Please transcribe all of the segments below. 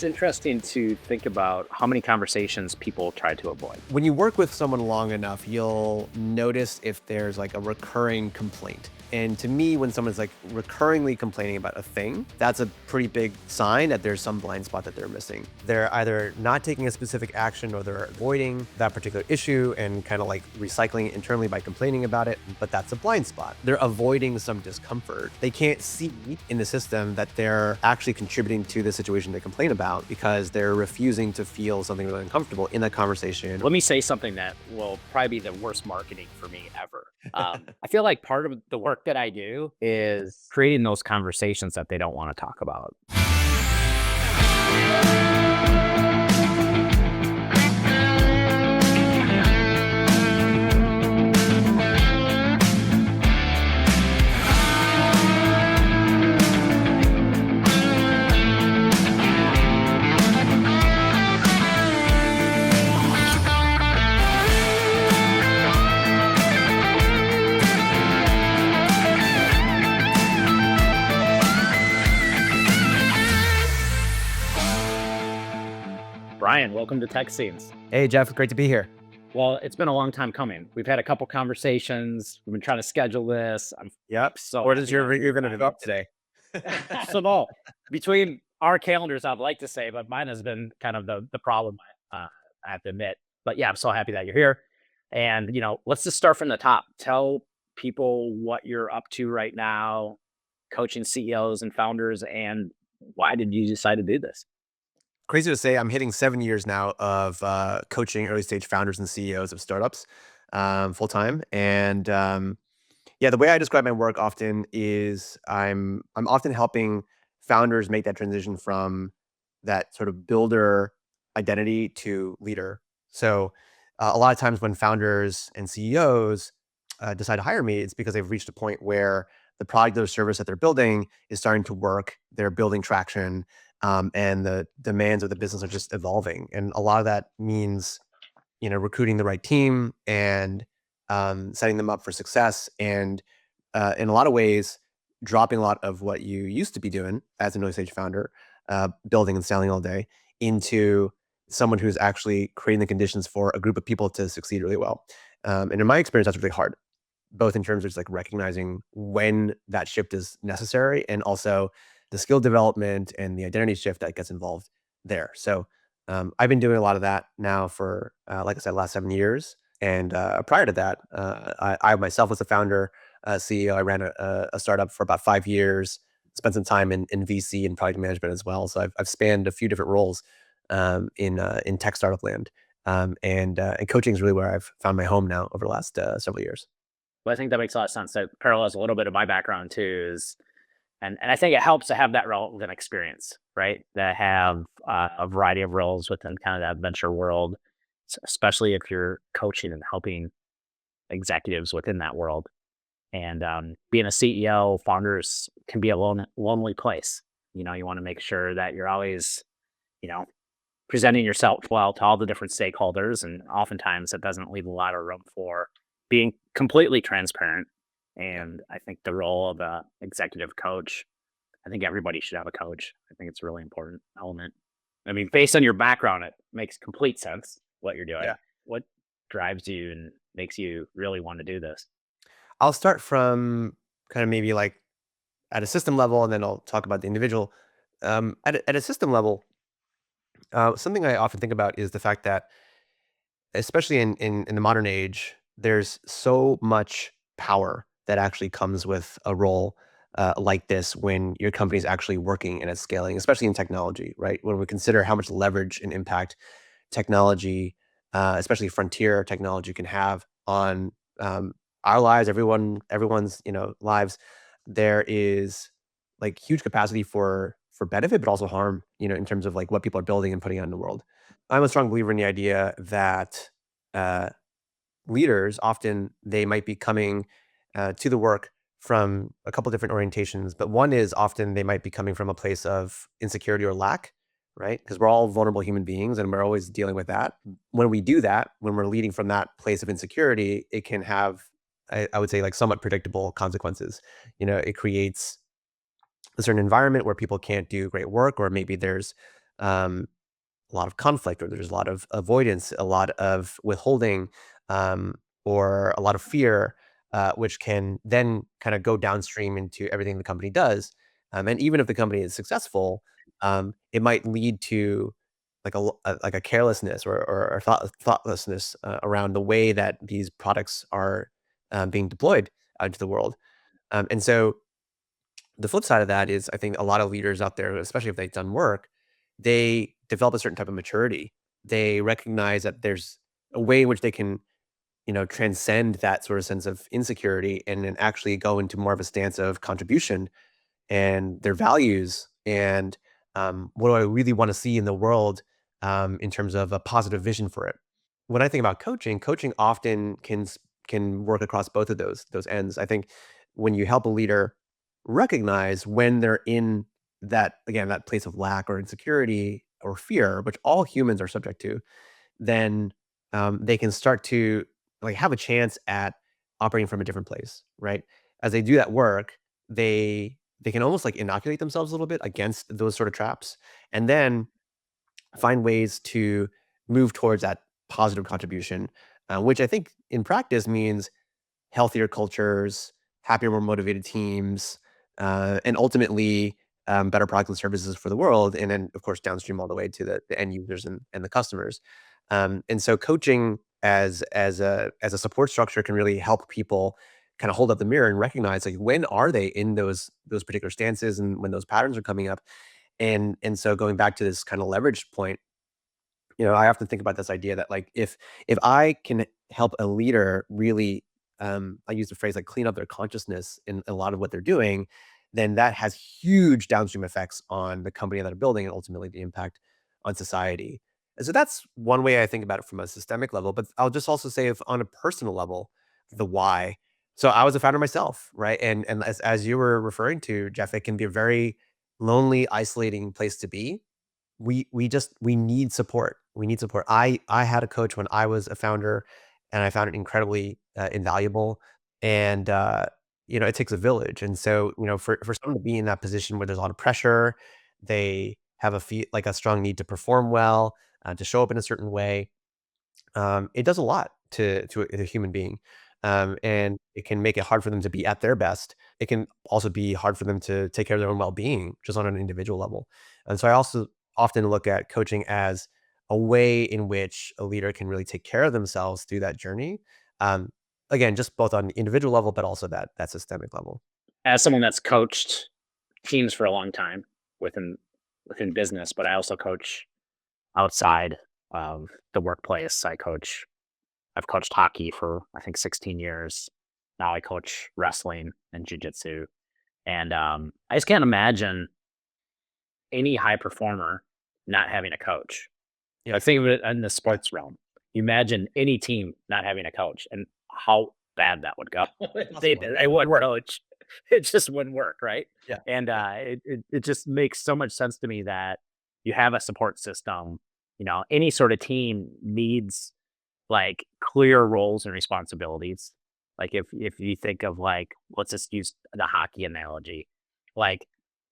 It's interesting to think about how many conversations people try to avoid. When you work with someone long enough, you'll notice if there's like a recurring complaint. And to me, when someone's like recurringly complaining about a thing, that's a pretty big sign that there's some blind spot that they're missing. They're either not taking a specific action or they're avoiding that particular issue and kind of like recycling it internally by complaining about it, but that's a blind spot. They're avoiding some discomfort. They can't see in the system that they're actually contributing to the situation they complain about because they're refusing to feel something really uncomfortable in that conversation. Let me say something that will probably be the worst marketing for me ever. I feel like part of the work that I do is creating those conversations that they don't want to talk about. Brian, welcome to Tech Scenes. Hey, Jeff, great to be here. Well, it's been a long time coming. We've had a couple conversations. We've been trying to schedule this. Yep. So What is happy your that you're going to finally- develop today? So no, between our calendars, I'd like to say, but mine has been kind of the problem. I have to admit. But yeah, I'm so happy that you're here. And let's just start from the top. Tell people what you're up to right now, coaching CEOs and founders, and why did you decide to do this? Crazy to say, I'm hitting 7 years now of coaching early stage founders and CEOs of startups full time. And yeah, the way I describe my work often is I'm often helping founders make that transition from that sort of builder identity to leader. So a lot of times when founders and CEOs decide to hire me, it's because they've reached a point where the product or service that they're building is starting to work. They're building traction, and the demands of the business are just evolving. And a lot of that means, recruiting the right team and setting them up for success. And in a lot of ways, dropping a lot of what you used to be doing as an early stage founder, building and selling all day, into someone who's actually creating the conditions for a group of people to succeed really well. And in my experience, that's really hard, both in terms of just like recognizing when that shift is necessary and also the skill development and the identity shift that gets involved there. So I've been doing a lot of that now for, like I said, last 7 years. And prior to that, I myself was a founder, CEO. I ran a startup for about 5 years, spent some time in VC and product management as well. So I've spanned a few different roles in tech startup land. And coaching is really where I've found my home now over the last several years. Well, I think that makes a lot of sense. That parallels a little bit of my background too. And I think it helps to have that relevant experience, right? That have a variety of roles within kind of that venture world, especially if you're coaching and helping executives within that world. And being a CEO, founders can be a lonely place. You want to make sure that you're always, you know, presenting yourself well to all the different stakeholders. And oftentimes it doesn't leave a lot of room for being completely transparent. And I think the role of a executive coach, I think everybody should have a coach. I think it's a really important element. I mean, based on your background, it makes complete sense what you're doing. Yeah. What drives you and makes you really want to do this? I'll start from kind of maybe like at a system level, and then I'll talk about the individual. At a system level, something I often think about is the fact that, especially in the modern age, there's so much power that actually comes with a role like this when your company is actually working and it's scaling, especially in technology, right? When we consider how much leverage and impact technology, especially frontier technology, can have on our lives, everyone's lives, there is like huge capacity for benefit, but also harm, in terms of like what people are building and putting out in the world. I'm a strong believer in the idea that uh, leaders often they might be coming to the work from a couple different orientations, but one is often they might be coming from a place of insecurity or lack, right? Because we're all vulnerable human beings and we're always dealing with that. When we do that, when we're leading from that place of insecurity, it can have, I would say, like somewhat predictable consequences. It creates a certain environment where people can't do great work, or maybe there's um, a lot of conflict, or there's a lot of avoidance, a lot of withholding, um, or a lot of fear, which can then kind of go downstream into everything the company does. And even if the company is successful, it might lead to like a carelessness or thoughtlessness around the way that these products are being deployed out into the world. And so the flip side of that is I think a lot of leaders out there, especially if they've done work, they develop a certain type of maturity. They recognize that there's a way in which they can, transcend that sort of sense of insecurity and then actually go into more of a stance of contribution and their values and what do I really want to see in the world in terms of a positive vision for it. When I think about coaching, coaching often can work across both of those ends. I think when you help a leader recognize when they're in that again that place of lack or insecurity or fear, which all humans are subject to, then they can start to like have a chance at operating from a different place, right? As they do that work, they can almost like inoculate themselves a little bit against those sort of traps, and then find ways to move towards that positive contribution, which I think in practice means healthier cultures, happier, more motivated teams, and ultimately better products and services for the world. And then, of course, downstream all the way to the end users and the customers. And so, coaching as a support structure can really help people kind of hold up the mirror and recognize like when are they in those particular stances and when those patterns are coming up. And so, going back to this kind of leverage point, I often think about this idea that like if I can help a leader really, I use the phrase like clean up their consciousness in a lot of what they're doing, then that has huge downstream effects on the company that they're building and ultimately the impact on society. And so that's one way I think about it from a systemic level. But I'll just also say if on a personal level, the why. So I was a founder myself, right? And as you were referring to, Jeff, it can be a very lonely, isolating place to be. We need support. We need support. I had a coach when I was a founder, and I found it incredibly, invaluable, and, it takes a village, and so, for someone to be in that position where there's a lot of pressure, they have like a strong need to perform well, to show up in a certain way, it does a lot to a human being, and it can make it hard for them to be at their best. It can also be hard for them to take care of their own well-being just on an individual level. And so I also often look at coaching as a way in which a leader can really take care of themselves through that journey. Um, Again, just both on the individual level, but also that systemic level. As someone that's coached teams for a long time within within business, but I also coach outside of the workplace. I've coached hockey for I think 16 years. Now I coach wrestling and jiu-jitsu. And I just can't imagine any high performer not having a coach. Yeah. Like think of it in the sports realm. You imagine any team not having a coach and how bad that would go. Possible. They wouldn't coach. It just wouldn't work, right? Yeah. And Yeah. it just makes so much sense to me that you have a support system. Any sort of team needs like clear roles and responsibilities. Like if you think of like let's just use the hockey analogy. Like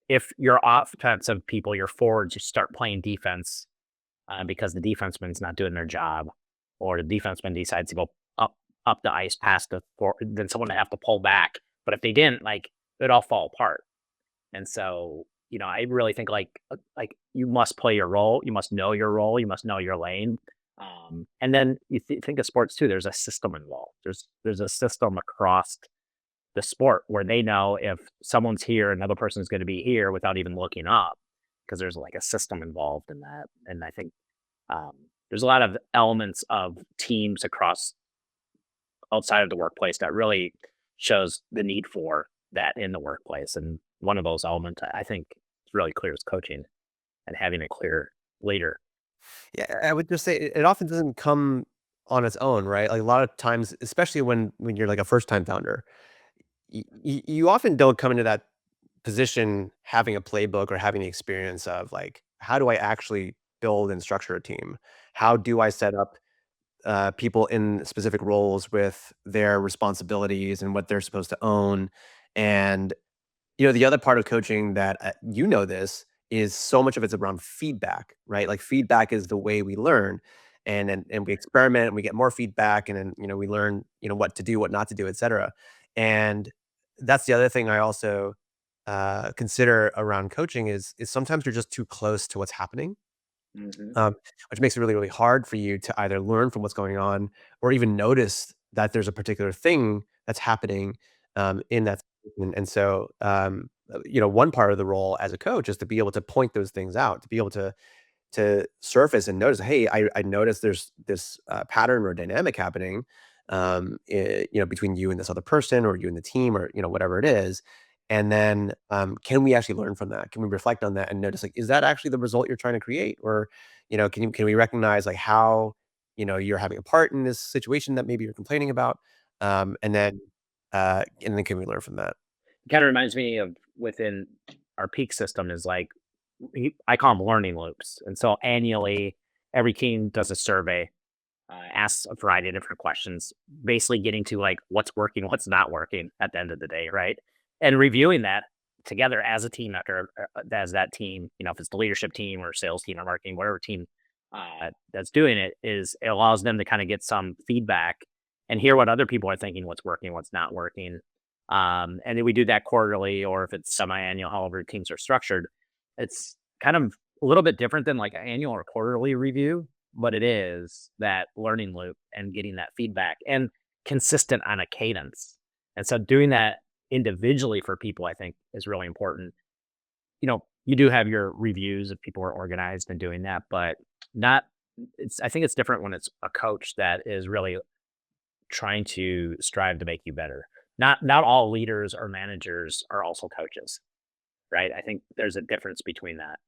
if your offensive people, your forwards, you start playing defense because the defenseman's not doing their job, or the defenseman decides to go up the ice past the forward, then someone would have to pull back. But if they didn't, like it'd all fall apart. And so, I really think like you must play your role, you must know your role, you must know your lane. And then you think of sports too. There's a system involved. There's a system across the sport where they know if someone's here, another person is going to be here without even looking up because there's like a system involved in that. And I think um, there's a lot of elements of teams across outside of the workplace that really shows the need for that in the workplace. And one of those elements I think is really clear is coaching and having a clear leader. Yeah, I would just say it often doesn't come on its own, right? Like a lot of times, especially when you're like a first time founder, you often don't come into that position having a playbook or having the experience of like, how do I actually build and structure a team? How do I set up people in specific roles with their responsibilities and what they're supposed to own? And the other part of coaching that this is so much of it's around feedback, right? Like feedback is the way we learn, and we experiment and we get more feedback, and then we learn what to do, what not to do, etc. And that's the other thing I also consider around coaching is sometimes you're just too close to what's happening, Hmm. um, which makes it really, really hard for you to either learn from what's going on or even notice that there's a particular thing that's happening in that situation. And so, one part of the role as a coach is to be able to point those things out, to be able to surface and notice, hey, I noticed there's this pattern or dynamic happening, between you and this other person, or you and the team, or whatever it is. And then, can we actually learn from that? Can we reflect on that and notice, like, is that actually the result you're trying to create? Or, can we recognize like how, you're having a part in this situation that maybe you're complaining about? And then can we learn from that? Kind of reminds me of within our peak system is like I call them learning loops, and so annually every team does a survey, asks a variety of different questions, basically getting to like what's working, what's not working at the end of the day, right? And reviewing that together as a team after as that team, if it's the leadership team or sales team or marketing, whatever team that's doing it, is it allows them to kind of get some feedback and hear what other people are thinking, what's working, what's not working. And then we do that quarterly, or if it's semi-annual, however teams are structured, it's kind of a little bit different than like an annual or quarterly review, but it is that learning loop and getting that feedback and consistent on a cadence. And so doing that individually for people, I think is really important. You do have your reviews if people are organized and doing that, but not I think it's different when it's a coach that is really trying to strive to make you better. Not all leaders or managers are also coaches, right? I think there's a difference between that.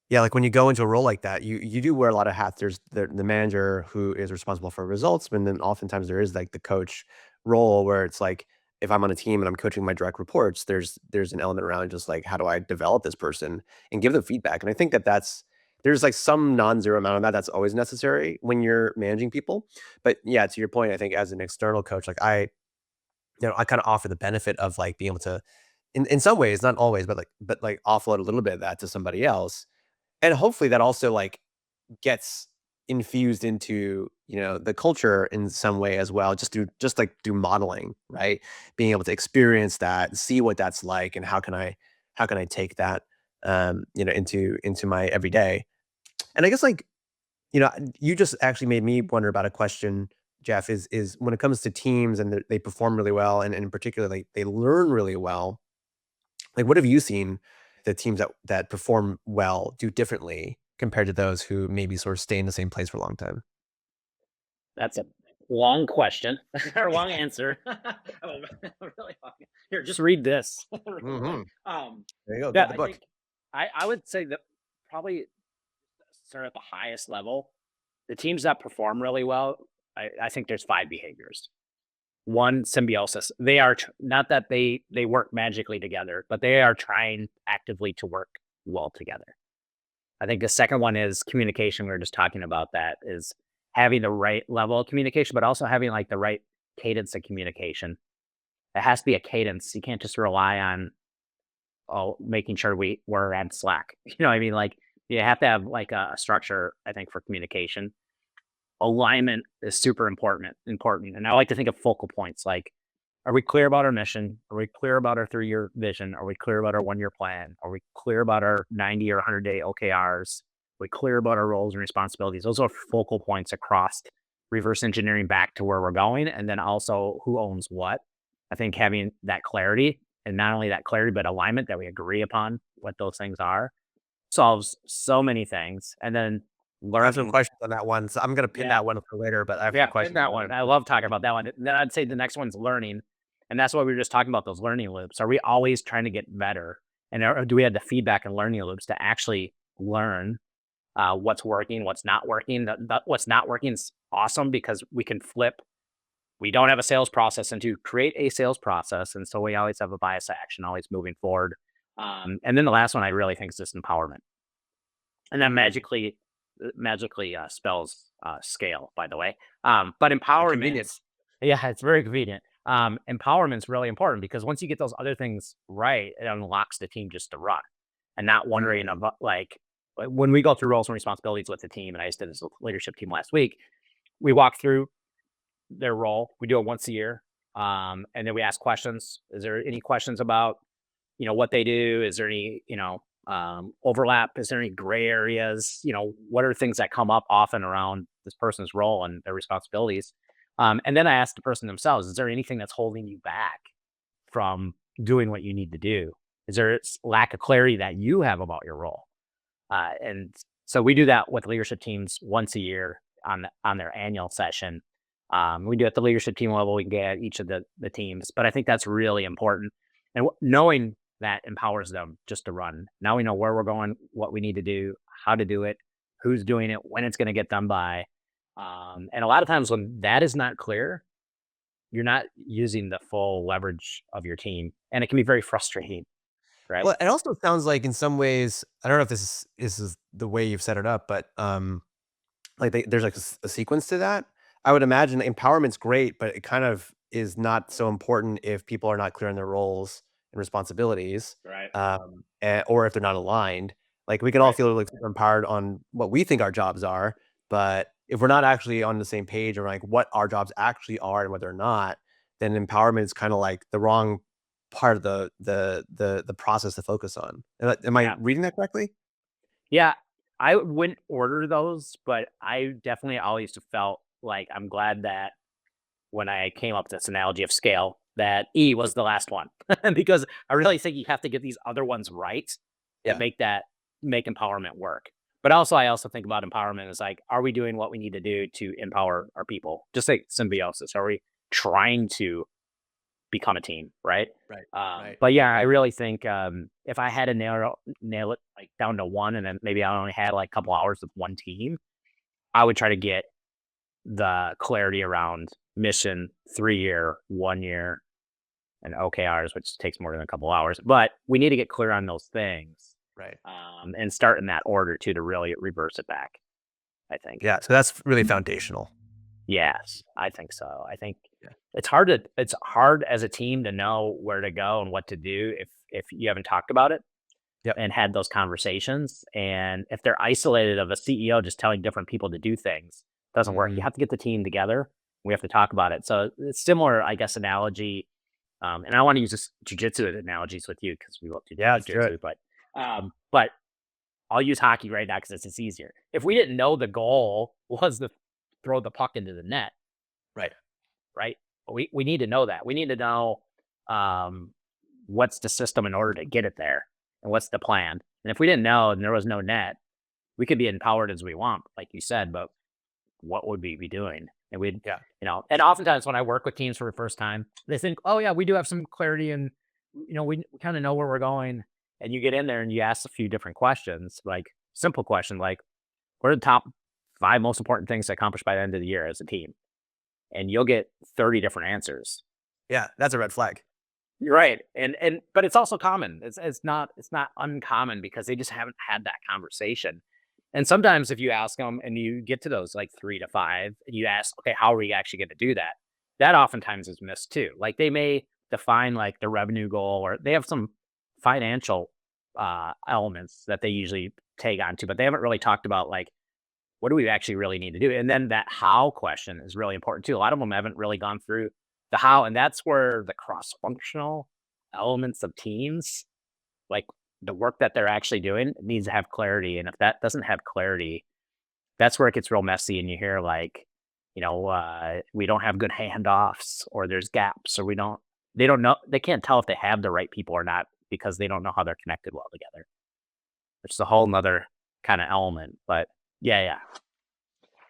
Yeah, like when you go into a role like that, you do wear a lot of hats. There's the manager who is responsible for results, and then oftentimes there is like the coach role where it's like if I'm on a team and I'm coaching my direct reports, there's an element around just like how do I develop this person and give them feedback. And I think that there's like some non-zero amount of that that's always necessary when you're managing people. But yeah, to your point, I think as an external coach, like I kind of offer the benefit of like being able to in some ways, not always, but like offload a little bit of that to somebody else, and hopefully that also, like, gets infused into, the culture in some way as well, just through modeling, right? Being able to experience that, see what that's like, and how can I take that, into my everyday. And I guess, like, you just actually made me wonder about a question, Jeff, is when it comes to teams and they perform really well, and in particular, they learn really well, like, what have you seen the teams that perform well do differently compared to those who maybe sort of stay in the same place for a long time? That's a long question or long answer. Oh, really long. Here, just read this. Real quick. Mhm. There you go, Yeah, get the I book. think I would say that probably start at the highest level. The teams that perform really well, I think there's five behaviors. One, symbiosis. They are not that they work magically together, but they are trying actively to work well together. I think the second one is communication. We were just talking about that is having the right level of communication, but also having like the right cadence of communication. It has to be a cadence. You can't just rely on making sure we're on Slack. You know what I mean? Like you have to have like a structure, I think, for communication. Alignment is super important. And I like to think of focal points like, are we clear about our mission? Are we clear about our 3-year vision? Are we clear about our 1-year plan? Are we clear about our 90 or 100-day OKRs? Are we clear about our roles and responsibilities? Those are focal points across reverse engineering back to where we're going. And then also who owns what. I think having that clarity, and not only that clarity, but alignment that we agree upon what those things are, solves so many things. And then I have some learning. questions on that one, so I'm gonna pin Yeah. that one for later, but I have Yeah, some pin questions that on that one. one I too. love talking about that one. Then I'd say the next one's learning, and that's what we were just talking about, those learning loops. Are we always trying to get better? And do we have the feedback and learning loops to actually learn what's working, what's not working? What's not working is awesome because we can flip. We don't have a sales process, and to create a sales process, and so we always have a bias to action, always moving forward. And then the last one I really think is just empowerment, and that magically spells scale, by the way. But Convenient. empowerment, yeah, it's very convenient. Empowerment's really important because once you get those other things right, it unlocks the team just to run. and not wondering about like when we go through roles and responsibilities with the team, and I just did this with the leadership team last week, we walk through their role. We do it once a year. And then we ask questions. Is there any questions about, what they do? Is there any, overlap? Is there any gray areas? What are things that come up often around this person's role and their responsibilities? And then I ask the person themselves, is there anything that's holding you back from doing what you need to do? Is there lack of clarity that you have about your role? And so we do that with leadership teams once a year on their annual session. We do it at the leadership team level. We get each of the teams, but I think that's really important. And knowing that empowers them just to run. Now we know where we're going, what we need to do, how to do it, who's doing it, when it's going to get done by. And a lot of times when that is not clear, you're not using the full leverage of your team, and it can be very frustrating, right? Well, it also sounds like in some ways, I don't know if this is the way you've set it up, but, like, there's, like, a sequence to that. I would imagine empowerment's great, but it kind of is not so important if people are not clear on their roles and responsibilities, Right. or if they're not aligned. Like, we can all Right. feel, like, super empowered on what we think our jobs are, but if we're not actually on the same page or, like, what our jobs actually are and what they're not, then empowerment is kinda, like, the wrong part of the process to focus on. Am I Yeah. reading that correctly? Yeah, I wouldn't order those, but I definitely always felt like I'm glad that when I came up with this analogy of scale, that E was the last one because I really think you have to get these other ones right to Yeah. make empowerment work. But also, I also think about empowerment as like, are we doing what we need to do to empower our people? Just like symbiosis. Are we trying to become a team, right? Right, right. But yeah, I really think if I had to nail it like down to one, and then maybe I only had like a couple hours with one team, I would try to get the clarity around mission, 3 year, 1 year, and OKRs, which takes more than a couple hours. But we need to get clear on those things Right. and start in that order too to really reverse it back. I think. Yeah, so that's really foundational. Yes, I think so. I think Yeah. it's hard as a team to know where to go and what to do if you haven't talked about it Yep. and had those conversations. And if they're isolated of a CEO just telling different people to do things, doesn't work. You Mhm. have to get the team together. We have to talk about it. So it's similar, I guess, analogy. And I want to use this jujitsu analogies with you because we both do Yeah, let's do it. jujitsu, but I'll use hockey right now because it's easier. If we didn't know the goal was to throw the puck into the net, Right. right? We need to know that. We need to know um, what's the system in order to get it there, and what's the plan. And if we didn't know and there was no net, we could be empowered as we want, like you said. But what would we be doing? And we'd, Yeah. and oftentimes when I work with teams for the first time, they think, oh yeah, we do have some clarity, and we kind of know where we're going. And you get in there and you ask a few different questions, like simple question, like what are the top 5 most important things to accomplish by the end of the year as a team? And you'll get 30 different answers. Yeah, that's a red flag. You're right. And but it's also common. It's not uncommon because they just haven't had that conversation. And sometimes if you ask them and you get to those like 3 to 5 and you ask, "Okay, how are we actually gonna do that?" That oftentimes is missed too. Like they may define like the revenue goal, or they have some financial elements that they usually take on to, but they haven't really talked about like what do we actually really need to do? And then that how question is really important too. A lot of them haven't really gone through the how, and that's where the cross functional elements of teams, like the work that they're actually doing, needs to have clarity. And if that doesn't have clarity, that's where it gets real messy. And you hear like, we don't have good handoffs, or there's gaps, or they don't know, they can't tell if they have the right people or not because they don't know how they're connected well together. Which is a whole nother kind of element. But yeah,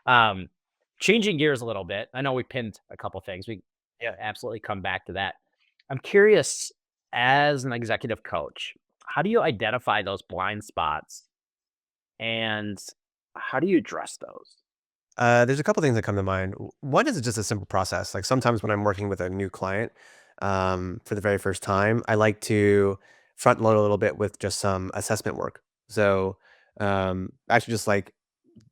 yeah. Um, Changing gears a little bit. I know we pinned a couple things. We Yeah. absolutely come back to that. I'm curious, as an executive coach, how do you identify those blind spots and how do you address those? There's a couple things that come to mind. One is just a simple process. Like sometimes when I'm working with a new client, for the very first time, I like to front load a little bit with just some assessment work. So, actually just like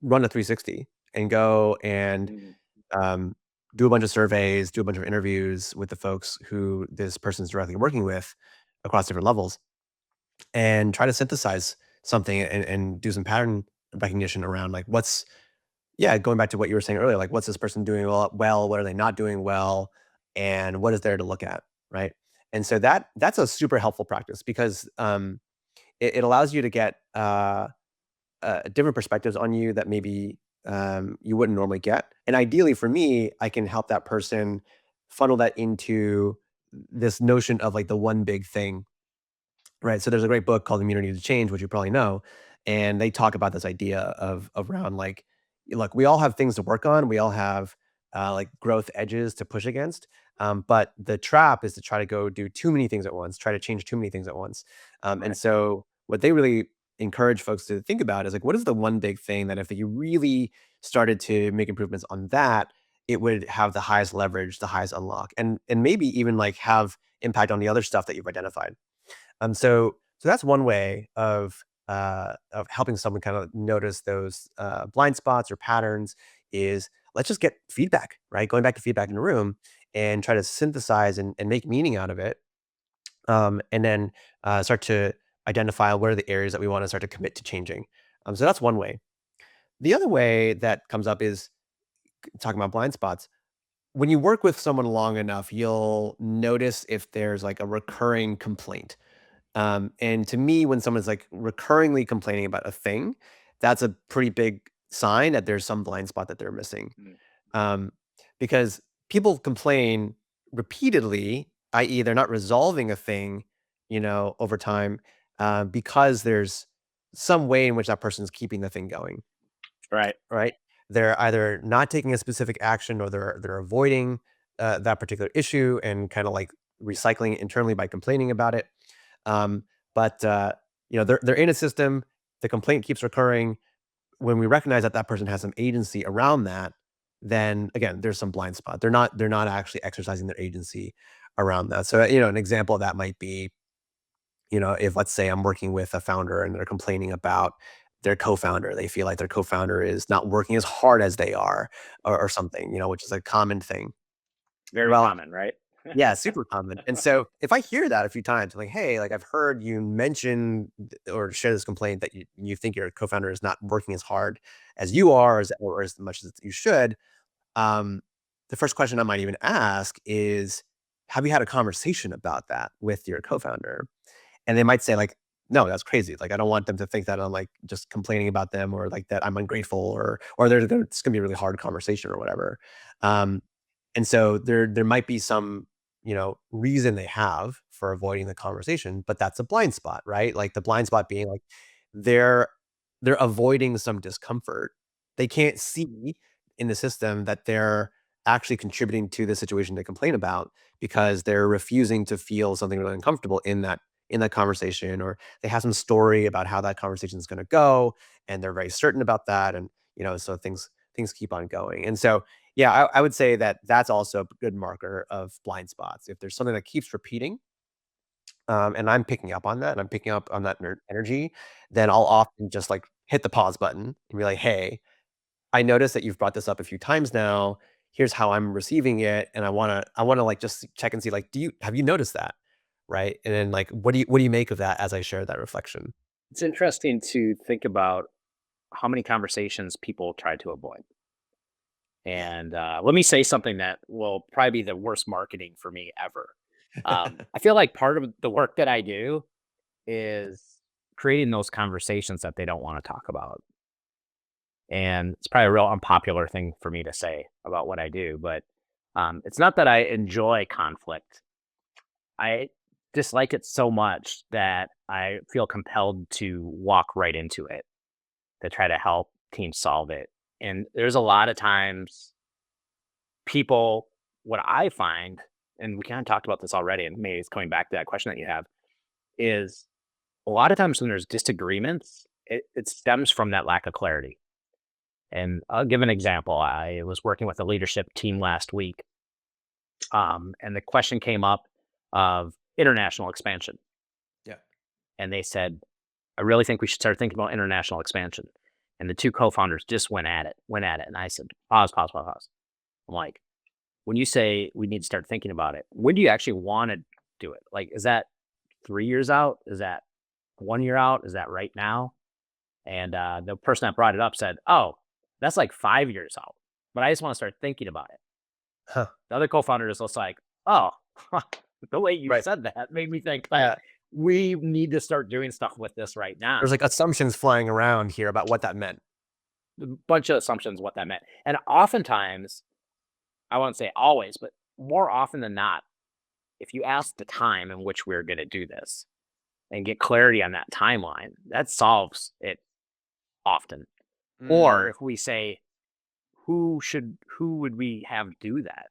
run a 360 and go and Mm. um, do a bunch of surveys, do a bunch of interviews with the folks who this person's directly working with across different levels. and try to synthesize something and do some pattern recognition around like what's yeah, going back to what you were saying earlier, like what's this person doing what are they not doing well, and what is there to look at, right? And so that's a super helpful practice because it allows you to get different perspectives on you that maybe you wouldn't normally get. And ideally for me, I can help that person funnel that into this notion of like the one big thing. Right, so there's a great book called Immunity to Change, which you probably know, and they talk about this idea of around like, look, we all have things to work on, we all have, like, growth edges to push against, but the trap is to try to go do too many things at once, try to change too many things at once, and Right. so what they really encourage folks to think about is like, what is the one big thing that if you really started to make improvements on that, it would have the highest leverage, the highest unlock, and maybe even, like, have impact on the other stuff that you've identified. So that's one way of helping someone kind of notice those blind spots or patterns is let's just get feedback, right? Going back to feedback in the room and try to synthesize and make meaning out of it, and then start to identify what are the areas that we want to start to commit to changing. So that's one way. The other way that comes up is talking about blind spots. When you work with someone long enough, you'll notice if there's like a recurring complaint. And to me, when someone's like recurringly complaining about a thing, that's a pretty big sign that there's some blind spot that they're missing. Mm. Um, because people complain repeatedly, i.e., they're not resolving a thing, over time, because there's some way in which that person's keeping the thing going, Right. right? They're either not taking a specific action or they're avoiding that particular issue and kind of like recycling it internally by complaining about it. Um, but they're in a system. The complaint keeps recurring. When we recognize that that person has some agency around that, then again, there's some blind spot. They're not actually exercising their agency around that. So an example of that might be, if let's say I'm working with a founder and they're complaining about their co-founder, they feel like their co-founder is not working as hard as they are, or something, which is a common thing. Very Well, common, right? yeah, super common. And so if I hear that a few times, like, "Hey, like I've heard you mention or share this complaint that you think your co-founder is not working as hard as you are, or as much as you should," um, the first question I might even ask is, "Have you had a conversation about that with your co-founder?" And they might say like, "No, that's crazy. Like, I don't want them to think that I'm like just complaining about them or like that I'm ungrateful or it's gonna be a really hard conversation or whatever." Um, and so there might be some, reason they have for avoiding the conversation, but that's a blind spot, right? Like the blind spot being like they're they're avoiding some discomfort. They can't see in the system that they're actually contributing to the situation they complain about because they're refusing to feel something really uncomfortable in that conversation, or they have some story about how that conversation is going to go and they're very certain about that, and so things keep on going. And so yeah, I would say that that's also a good marker of blind spots. If there's something that keeps repeating, and I'm picking up on that, and I'm picking up on that energy, then I'll often just like hit the pause button and be like, "Hey, I noticed that you've brought this up a few times now. Here's how I'm receiving it, and I wanna like just check and see like, have you noticed that, right? And then like, what do you make of that as I share that reflection?" It's interesting to think about how many conversations people try to avoid. Yeah. And let me say something that will probably be the worst marketing for me ever. I feel like part of the work that I do is creating those conversations that they don't want to talk about. And it's probably a real unpopular thing for me to say about what I do, but it's not that I enjoy conflict. I dislike it so much that I feel compelled to walk right into it to try to help teams solve it. And there's a lot of times people, what I find, and we kind of talked about this already, and maybe it's coming back to that question that you have, is a lot of times when there's disagreements, it stems from that lack of clarity. And I'll give an example. I was working with a leadership team last week, and the question came up of international expansion. Yeah. And they said, I really think we should start thinking about international expansion. And the two co-founders just went at it. And I said, pause, pause, pause, pause. I'm like, when you say we need to start thinking about it, when do you actually want to do it? Like, is that 3 years out? Is that 1 year out? Is that right now? And the person that brought it up said, "Oh, that's like 5 years out, but I just want to start thinking about it." Huh. The other co-founder is also like, "Oh, the way you Right. said that made me think like Yeah. we need to start doing stuff with this right now." There's like assumptions flying around here about what that meant. A bunch of assumptions what that meant, and oftentimes, I won't say always, but more often than not, if you ask the time in which we're going to do this and get clarity on that timeline, that solves it often. Or Mm. if we say, who would we have do that?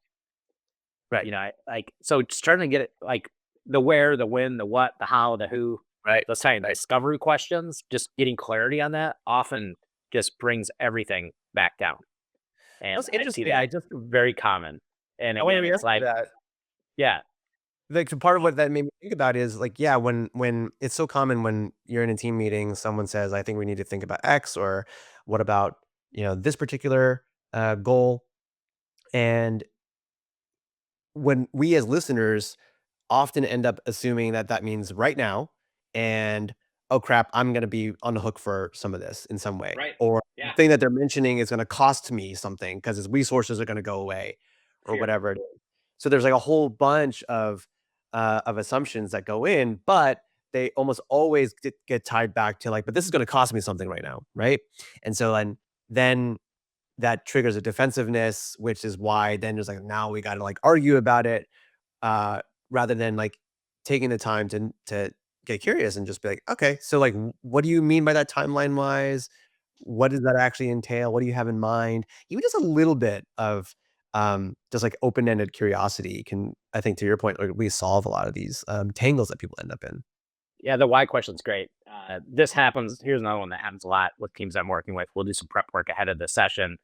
Right. Like, so just trying to get it like the where, the when, the what, the how, the who, Right. those kind of Right. discovery questions, just getting clarity on that often just brings everything back down. And That's I see interesting. that just very common. And I want again, to it's ask you like, that. yeah, Like, so part of what that made me think about is like, yeah, when it's so common when you're in a team meeting, someone says, "I think we need to think about X," or "What about this particular goal?" And when we as listeners often end up assuming that that means right now, and oh crap, I'm going to be on the hook for some of this in some way, right. or the Yeah. thing that they're mentioning is going to cost me something because its resources are going to go away, or Fear. whatever it is. So there's like a whole bunch of assumptions that go in, but they almost always get tied back to like, but this is going to cost me something right now, right? And so then that triggers a defensiveness, which is why then there's like now we got to like argue about it uh, rather than like taking the time to get curious and just be like, okay, so like, what do you mean by that timeline wise? What does that actually entail? What do you have in mind? Even just a little bit of just like open ended curiosity can, I think, to your point, like we solve a lot of these tangles that people end up in. Yeah, the why question's great. This happens. Here's another one that happens a lot with teams I'm working with. We'll do some prep work ahead of the session,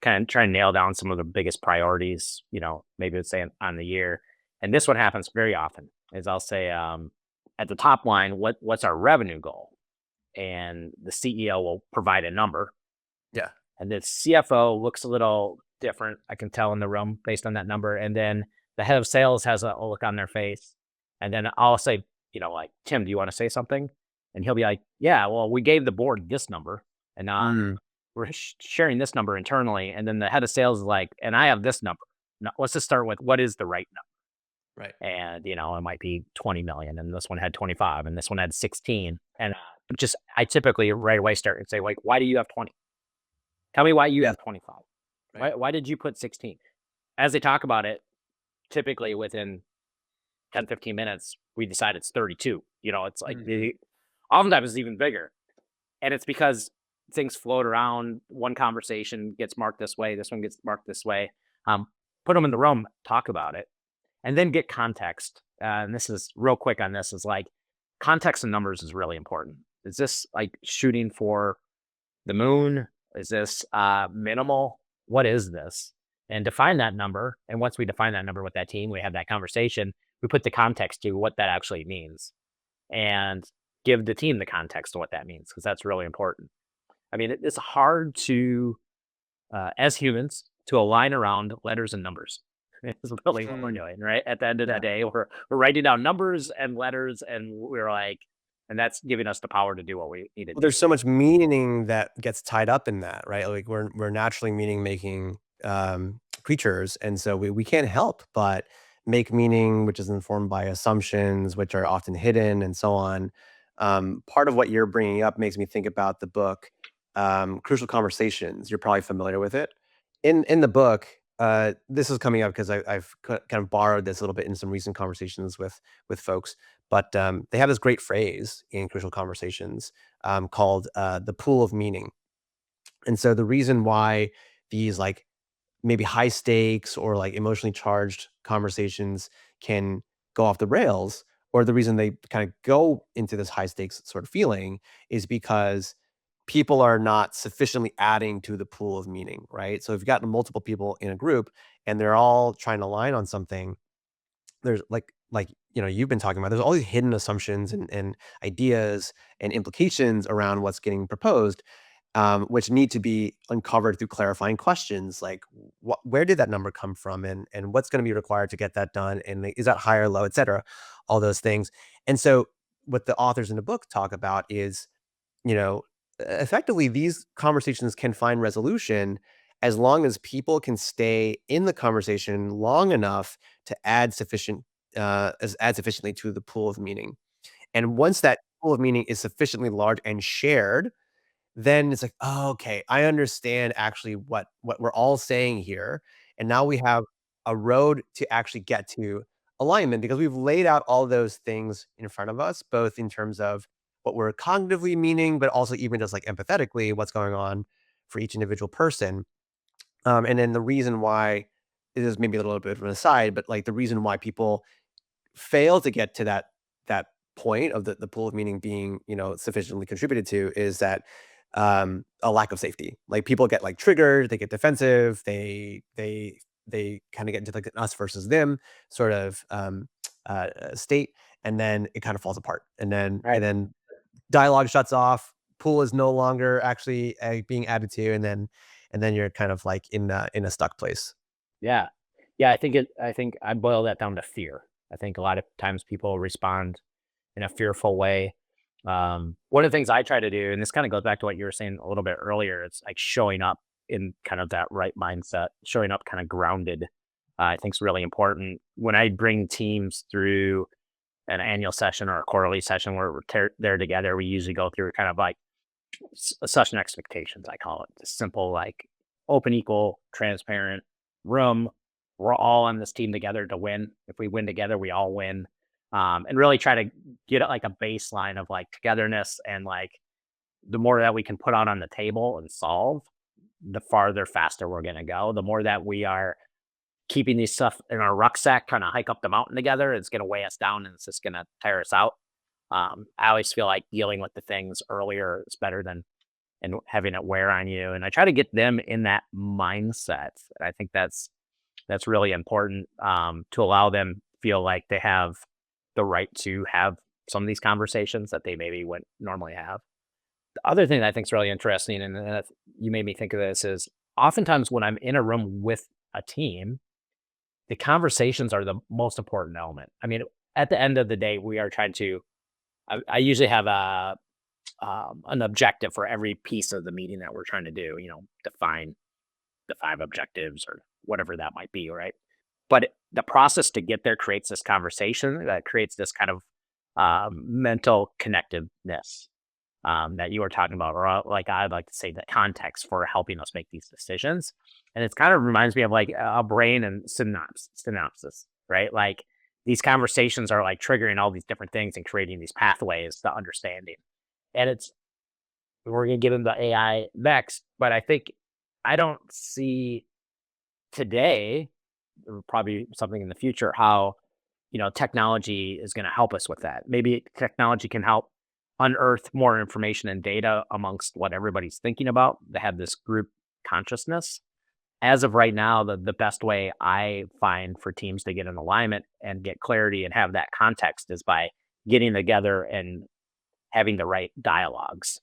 kind of try and nail down some of the biggest priorities, maybe let's say on the year. And this one happens very often is I'll say, at the top line, what's our revenue goal? And the CEO will provide a number. Yeah. And the CFO looks a little different. I can tell in the room based on that number. And then the head of sales has a look on their face. And then I'll say, like, Tim, do you want to say something? And he'll be like, yeah, well, we gave the board this number. And Mm, we're sharing this number internally. And then the head of sales is like, and I have this number. Now, let's just start with what is the right right. number? And, it might be 20 million. And this one had 25 and this one had 16. And I typically right away start and say, like, why do you have 20? Tell me why you Yeah. have 25. Right. Why did you put 16? As they talk about it, typically within 10, 15 minutes, we decide it's 32. It's like Mhm. oftentimes it's even bigger. And it's because things float around. One conversation gets marked this way, this one gets marked this way. Put them in the room, talk about it, and then get context. And this is real quick on this is like context and numbers is really important. Is this like shooting for the moon? Is this minimal? What is this? And define that number. And once we define that number with that team, we have that conversation. We put the context to what that actually means and give the team the context of what that means because that's really important. I mean, it's hard to, as humans, to align around letters and numbers. It's really what we're Mm, doing, right? At the end of the yeah. day, we're writing down numbers and letters, and we're like, and that's giving us the power to do what we need to Well, do. there's so much meaning that gets tied up in that, right? Like we're naturally meaning making creatures, and so we can't help but make meaning, which is informed by assumptions, which are often hidden, and so on. Part of what you're bringing up makes me think about the book Crucial Conversations. You're probably familiar with it. In the book, this is coming up because I've kind of borrowed this a little bit in some recent conversations with folks. But they have this great phrase in Crucial Conversations called the pool of meaning. And so the reason why these like maybe high stakes or like emotionally charged conversations can go off the rails, or the reason they kind of go into this high stakes sort of feeling is because people are not sufficiently adding to the pool of meaning, right? So if you've got multiple people in a group and they're all trying to align on something, there's like you've been talking about, there's all these hidden assumptions and ideas and implications around what's getting proposed, which need to be uncovered through clarifying questions like where did that number come from, and what's going to be required to get that done, and like, is that high or low, etc., all those things. And so what the authors in the book talk about is, you know, effectively these conversations can find resolution as long as people can stay in the conversation long enough to add sufficiently to the pool of meaning. And once that pool of meaning is sufficiently large and shared, then it's like, "Oh, okay, I understand actually what we're all saying here, and now we have a road to actually get to alignment," because we've laid out all those things in front of us, both in terms of what we're cognitively meaning, but also even just, like, empathetically, what's going on for each individual person. And then the reason why it is maybe a little bit of an aside, but, like, the reason why people fail to get to that point of the pool of meaning being, sufficiently contributed to is that, a lack of safety. Like, people get, like, triggered, they get defensive, they kinda get into, like, an us versus them sort of, state, and then it kinda falls apart, Right. and then dialogue shuts off, pool is no longer actually, being added to, and then you're kind of, like, in a stuck place. Yeah. Yeah, I think I boil that down to fear. I think a lot of times people respond in a fearful way. One of the things I try to do, and this kind of goes back to what you were saying a little bit earlier, it's like showing up in kind of that right mindset, showing up kind of grounded. I think is really important. When I bring teams through an annual session or a quarterly session where we're there together, we usually go through kind of like session expectations, I call it. Just simple, like open, equal, transparent room. We're all on this team together to win. If we win together, we all win. And really try to get like a baseline of like togetherness, and like the more that we can put out on the table and solve, the farther faster we're going to go. The more that we are keeping these stuff in our rucksack, trying to hike up the mountain together, it's going to weigh us down and it's just going to tire us out. I always feel like dealing with the things earlier is better than and having it wear on you. And I try to get them in that mindset. And I think that's really important, to allow them feel like they have the right to have some of these conversations that they maybe wouldn't normally have. The other thing that I think is really interesting, and you made me think of this, is oftentimes when I'm in a room with a team, the conversations are the most important element. I mean, at the end of the day, we are trying to. I usually have an objective for every piece of the meeting that we're trying to do. Define the 5 objectives or whatever that might be, right? But the process to get there creates this conversation that creates this kind of mental connectiveness, that you were talking about, or like I'd like to say, the context for helping us make these decisions. And it kind of reminds me of like a brain and synapses, right? Like these conversations are like triggering all these different things and creating these pathways to understanding. And we're gonna get into AI next, but I think I don't see today, or probably something in the future, how technology is going to help us with that. Maybe technology can help unearth more information and data amongst what everybody's thinking about to have this group consciousness. As of right now, the best way I find for teams to get in alignment and get clarity and have that context is by getting together and having the right dialogues,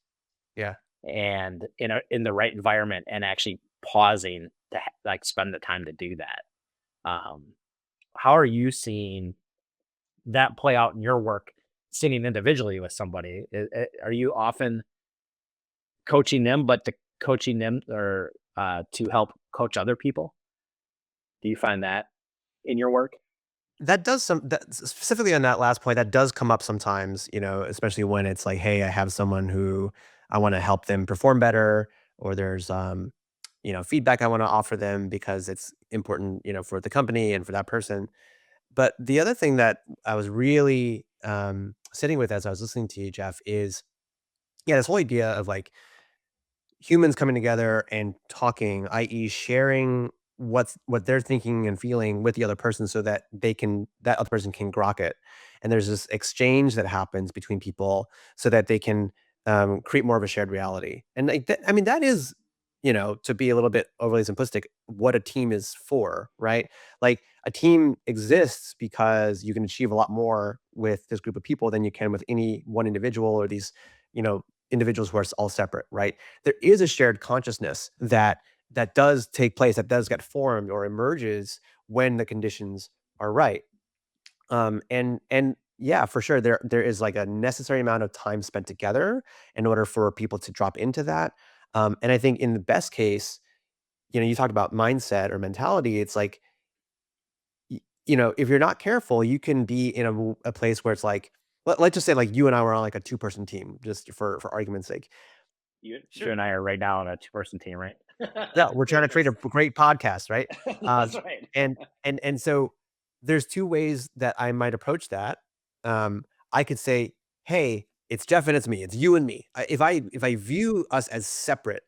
Yeah. and in the right environment, and actually pausing to like spend the time to do that. Um, how are you seeing that play out in your work, sitting individually with somebody? Are you often coaching them, but coaching them or to help coach other people? Do you find that in your work? That does specifically on that last point, that does come up sometimes, especially when it's like, "Hey, I have someone who I wanna help them perform better," or there's, feedback I wanna offer them because it's important, for the company and for that person. But the other thing that I was really, sitting with as I was listening to you, Jeff, is, yeah, this whole idea of, like, humans coming together and talking, i.e., sharing what they're thinking and feeling with the other person so that that other person can grok it. And there's this exchange that happens between people so that they can create more of a shared reality. And like that, I mean, that is, to be a little bit overly simplistic, what a team is for, right? Like a team exists because you can achieve a lot more with this group of people than you can with any one individual or these, individuals who are all separate, right? There is a shared consciousness that does take place, that does get formed or emerges when the conditions are right. And Yeah, for sure. There is like a necessary amount of time spent together in order for people to drop into that. And I think in the best case, you talked about mindset or mentality. It's like, if you're not careful, you can be in a place where it's like, let's just say like you and I were on like a two-person team, just for argument's sake. You and I are right now on a two-person team, right? Yeah, we're Three trying to of create a us. great podcast, right? Uh, That's right. and so there's 2 ways that I might approach that. I could say, "Hey, it's Jeff and it's me. It's you and me." If I view us as separate,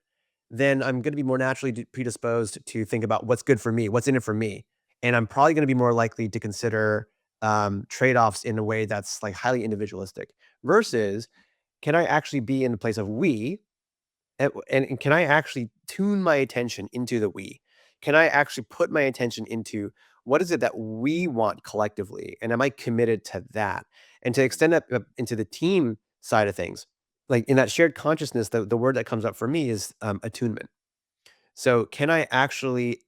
then I'm gonna be more naturally predisposed to think about what's good for me, what's in it for me, and I'm probably gonna be more likely to consider, trade-offs in a way that's, like, highly individualistic, versus, can I actually be in the place of we, and can I actually tune my attention into the we? Can I actually put my attention into what is it that we want collectively? And am I committed to that? And to extend that into the team side of things, like in that shared consciousness, the word that comes up for me is attunement. So, can I actually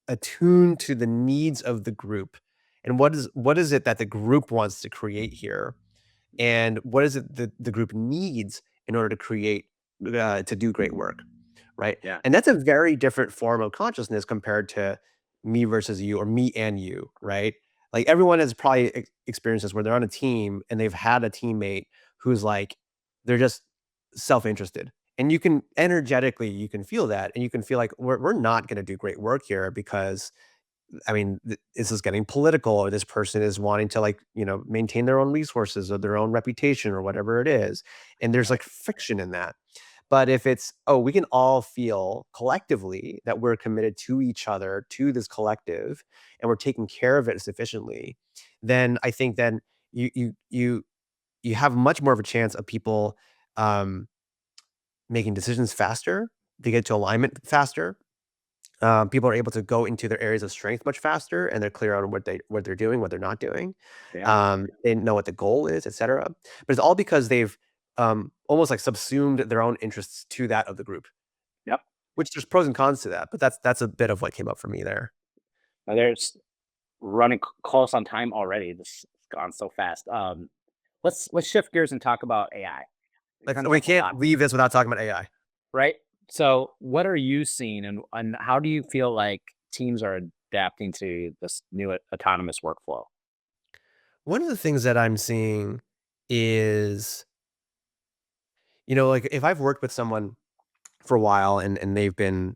attune to the needs of the group? And what is it that the group wants to create here? And what is it that the group needs in order to create to do great work, right? Yeah. And that's a very different form of consciousness compared to me versus you or me and you, right? Like everyone has probably experienced this where they're on a team and they've had a teammate who's like they're just self-interested. And you can feel that and you can feel like we're not going to do great work here because I mean, this is getting political, or this person is wanting to like, maintain their own resources or their own reputation or whatever it is. And there's like Right. friction in that. But if it's, oh, we can all feel collectively that we're committed to each other, to this collective, and we're taking care of it sufficiently, then I think then you have much more of a chance of people um, making decisions faster. They get to alignment faster, people are able to go into their areas of strength much faster, and they're clear on what they're doing, what they're not doing. Yeah. They know what the goal is, etc. But it's all because they've almost like subsumed their own interests to that of the group. Yep. Which there's pros and cons to that, but that's a bit of what came up for me there. There's running close on time already. This has gone so fast. Let's shift gears and talk about AI. Like Seems we like a can't lot, leave this without talking about AI. right? So, what are you seeing, and how do you feel like teams are adapting to this new autonomous workflow? One of the things that I'm seeing is, like if I've worked with someone for a while and they've been,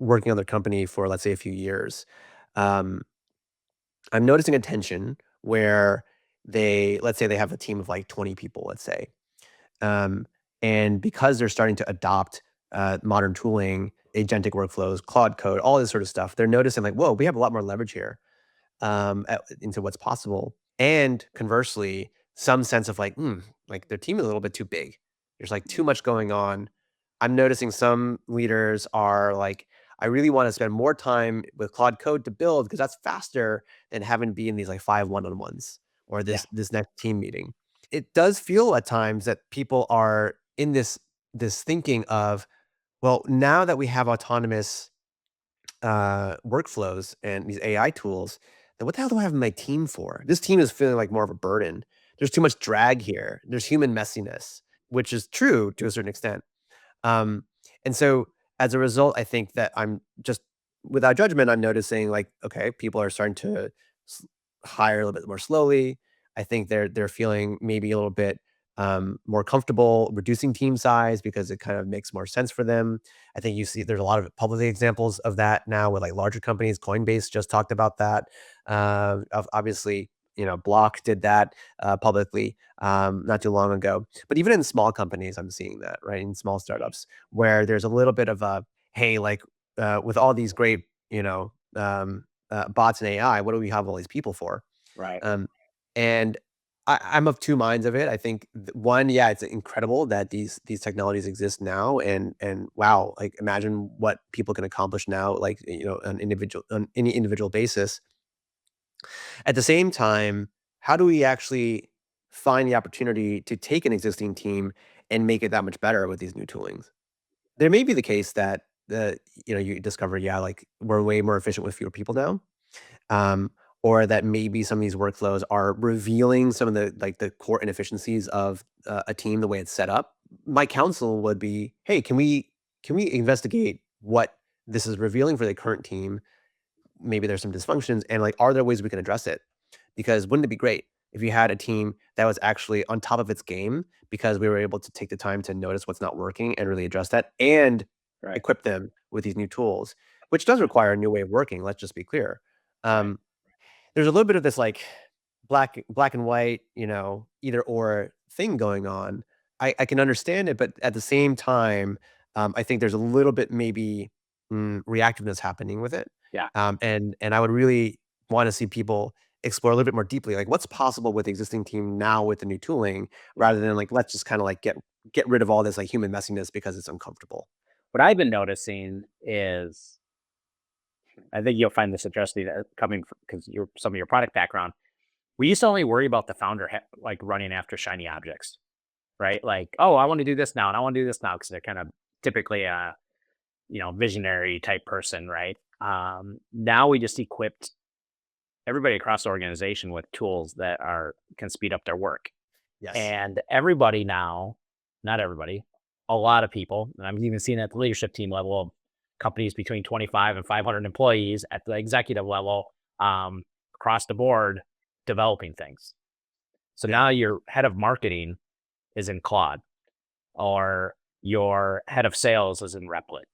working on their company for let's say a few years, um, I'm noticing a tension where let's say they have a team of like 20 people, let's say. Um, and because they're starting to adopt modern tooling, agentic workflows, Claude code, all this sort of stuff, they're noticing like, whoa, we have a lot more leverage here into what's possible. And conversely, some sense of like, like their team is a little bit too big. There's like too much going on. I'm noticing some leaders are like, I really want to spend more time with Claude Code to build because that's faster than having to be in these like 5 one-on-ones or Yeah. this next team meeting. It does feel at times that people are in this thinking of, well, now that we have autonomous workflows and these AI tools, then what the hell do I have my team for? This team is feeling like more of a burden. There's too much drag here. There's human messiness, which is true to a certain extent. Um, and so as a result, I think that I'm just without judgment, I'm noticing like, okay, people are starting to s- hire a little bit more slowly. I think they're feeling maybe a little bit more comfortable reducing team size because it kind of makes more sense for them. I think you see there's a lot of public examples of that now with like larger companies. Coinbase just talked about that. Obviously, Block did that publicly not too long ago. But even in small companies, I'm seeing that, right? In small Mhm. startups, where there's a little bit of a, hey, like with all these great, bots and AI, what do we have all these people for? Right. Um, and I'm of two minds of it. I think one, yeah, it's incredible that these technologies exist now, and wow, like imagine what people can accomplish now, like on any individual basis. At the same time, how do we actually find the opportunity to take an existing team and make it that much better with these new toolings? There may be the case that you discover, yeah, like we're way more efficient with fewer people now, um, or that maybe some of these workflows are revealing some of the like the core inefficiencies of a team the way it's set up, my counsel would be, hey, can we investigate what this is revealing for the current team? Maybe there's some dysfunctions, and like, are there ways we can address it? Because wouldn't it be great if you had a team that was actually on top of its game because we were able to take the time to notice what's not working and really address that and Right. equip them with these new tools, which does require a new way of working. Let's just be clear. Right. Um, there's a little bit of this like black and white, either or thing going on. I can understand it, but at the same time, I think there's a little bit maybe reactiveness happening with it. Yeah. And I would really want to see people explore a little bit more deeply, like what's possible with the existing team now with the new tooling, Yeah. rather than like let's just kind of like get rid of all this like human messiness because it's uncomfortable. What I've been noticing is, I think you'll find this interesting coming because you're some of your product background. We used to only worry about the founder like running after shiny objects, right? Like, oh, I want to do this now, and I want to do this now because they're kind of typically a visionary type person, right? Now we just equipped everybody across the organization with tools that are can speed up their work. Yes. And everybody now, not everybody, a lot of people, and I'm even seeing at the leadership team level of companies between 25 and 500 employees at the executive level, across the board, developing things. So Yeah. now your head of marketing is in Claude, or your head of sales is in Replit,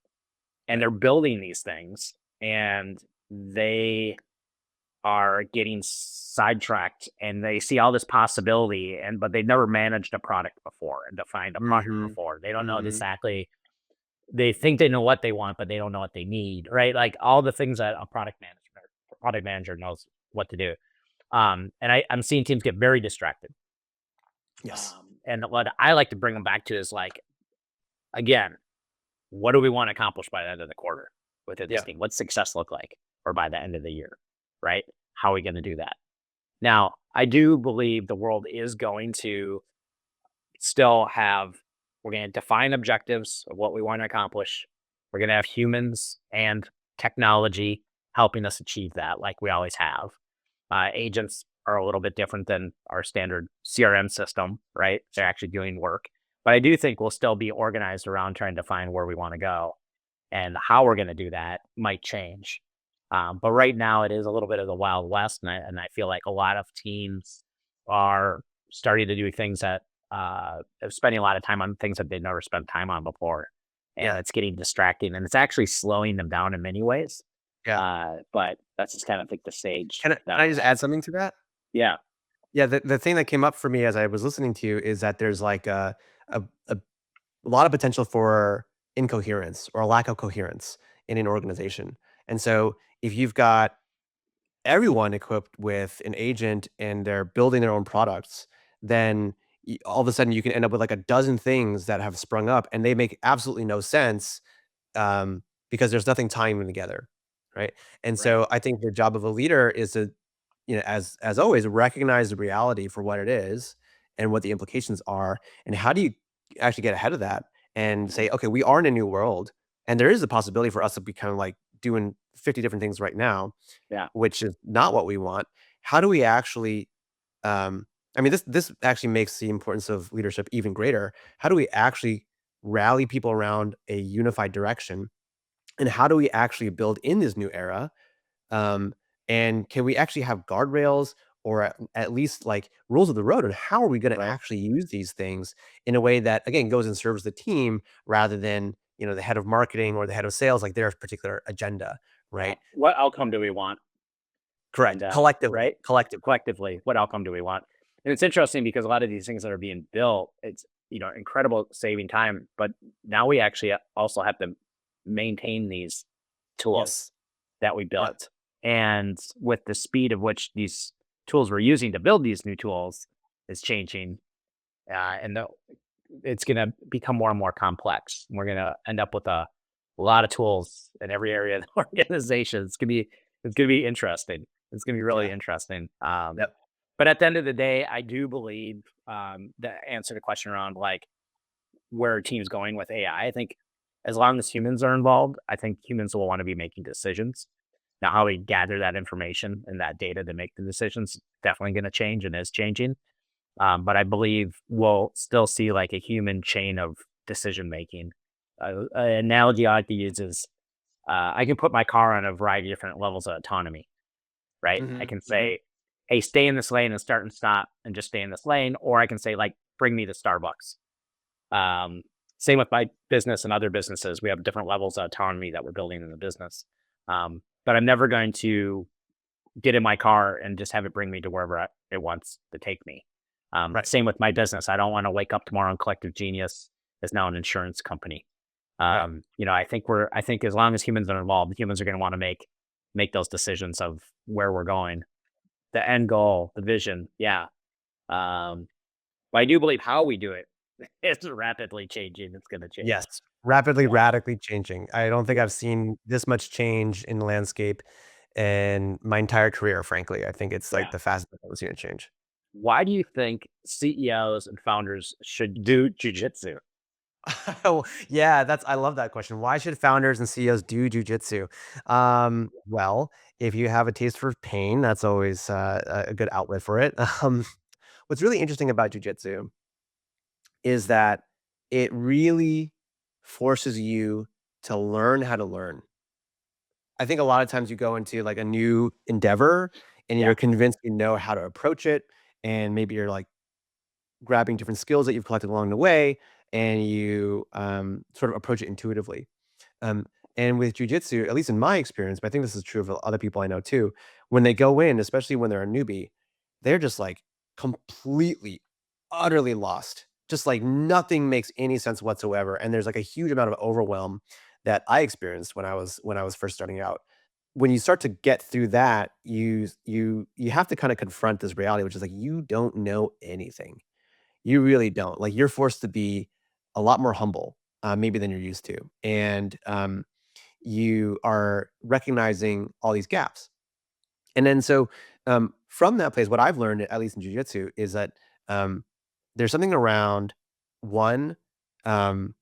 and Right. they're building these things, and they are getting sidetracked and they see all this possibility but they've never managed a product before and defined a product Mhm. before. They don't know Mhm. exactly, they think they know what they want, but they don't know what they need, right? Like all the things that a product manager knows what to do. And I'm seeing teams get very distracted. Yes. And what I like to bring them back to is like, again, what do we want to accomplish by the end of the quarter within this Yeah. team? What's success look like? Or by the end of the year, right? How are we going to do that? Now, I do believe the world is going to still have, we're going to define objectives of what we want to accomplish. We're going to have humans and technology helping us achieve that, like we always have. Agents are a little bit different than our standard CRM system, right? They're actually doing work. But I do think we'll still be organized around trying to find where we want to go, and how we're going to do that might change. But right now, it is a little bit of the Wild West, and I feel like a lot of teams are starting to do things that are spending a lot of time on things that they've never spent time on before, and Yeah. it's getting distracting, and it's actually slowing them down in many ways. Yeah. But that's just kind of like the stage Can that I we're just at. add something to that? Yeah, Yeah, the thing that came up for me as I was listening to you is that there's like a lot of potential for incoherence or a lack of coherence in an organization. And so if you've got everyone equipped with an agent and they're building their own products, then all of a sudden you can end up with like a dozen things that have sprung up and they make absolutely no sense, because there's nothing tying them together, right? And right. so I think the job of a leader is to, as always, recognize the reality for what it is and what the implications are, and how do you actually get ahead of that and say, okay, we are in a new world, and there is a possibility for us to be kind of like doing 50 different things right now, Yeah, which is not what we want. How do we actually, um, I mean, this actually makes the importance of leadership even greater. How do we actually rally people around a unified direction, and how do we actually build in this new era? Um, and can we actually have guardrails or at least like rules of the road? And how are we going to right. actually use these things in a way that again goes and serves the team rather than the head of marketing or the head of sales like their particular agenda, Yeah. right? What outcome do we want? And Correct. Collectively, right, collectively. collectively, what outcome do we want? And it's interesting because a lot of these things that are being built, it's incredible saving time, but now we actually also have to maintain these tools Yes. that we Yeah. built. And with the speed of which these tools we're using to build these new tools is changing, and it's going to become more and more complex. We're going to end up with a lot of tools in every area of the organization. It's gonna be interesting. It's gonna be really Yeah. interesting. Yep. But at the end of the day, I do believe, the answer to the question around like where teams going with AI. I think as long as humans are involved, I think humans will want to be making decisions. Now, how we gather that information and that data to make the decisions definitely going to change and is changing. But I believe we'll still see like a human chain of decision making. An analogy I like to use is I can put my car on a variety of different levels of autonomy, right? I Mhm, can mhm. say, hey, stay in this lane and start and stop and just stay in this lane. Or I can say, like, bring me to Starbucks. Um, Same with my business and other businesses. We have different levels of autonomy that we're building in the business. But I'm never going to get in my car and just have it bring me to wherever it wants to take me. Right. Same with my business. I don't want to wake up tomorrow and Collective Genius is now an insurance company. Right. I think as long as humans are involved, humans are going to want to make those decisions of where we're going, the end goal, the vision. Yeah. Um, but I do believe how we do it is rapidly changing. It's going to change. Yes. Rapidly, Yeah. radically changing. I don't think Yeah. I've seen this much change in the landscape in my entire career, frankly. I think it's, like, Yeah. the fastest I've ever seen it change. Why do you think CEOs and founders should do jujitsu? Oh, yeah, I love that question. Why should founders and CEOs do jujitsu? Well, if you have a taste for pain, that's always, a good outlet for it. What's really interesting about jujitsu is that it really forces you to learn how to learn. I think a lot of times you go into, like, a new endeavor, and Yeah. you're convinced you know how to approach it, and maybe you're, like, grabbing different skills that you've collected along the way, and you, sort of approach it intuitively. Um, and with jujitsu, at least in my experience, but I think this is true of other people I know too, when they go in, especially when they're a newbie, they're just like completely, utterly lost. Just like nothing makes any sense whatsoever. And there's like a huge amount of overwhelm that I experienced when I was first starting out. When you start to get through that, you have to kind of confront this reality, which is like you don't know anything. You really don't. Like, you're forced to be a lot more humble, maybe than you're used to, and, you are recognizing all these gaps. And then so, from that place, what I've learned, at least in jujitsu, is that, um, there's something around, 1, um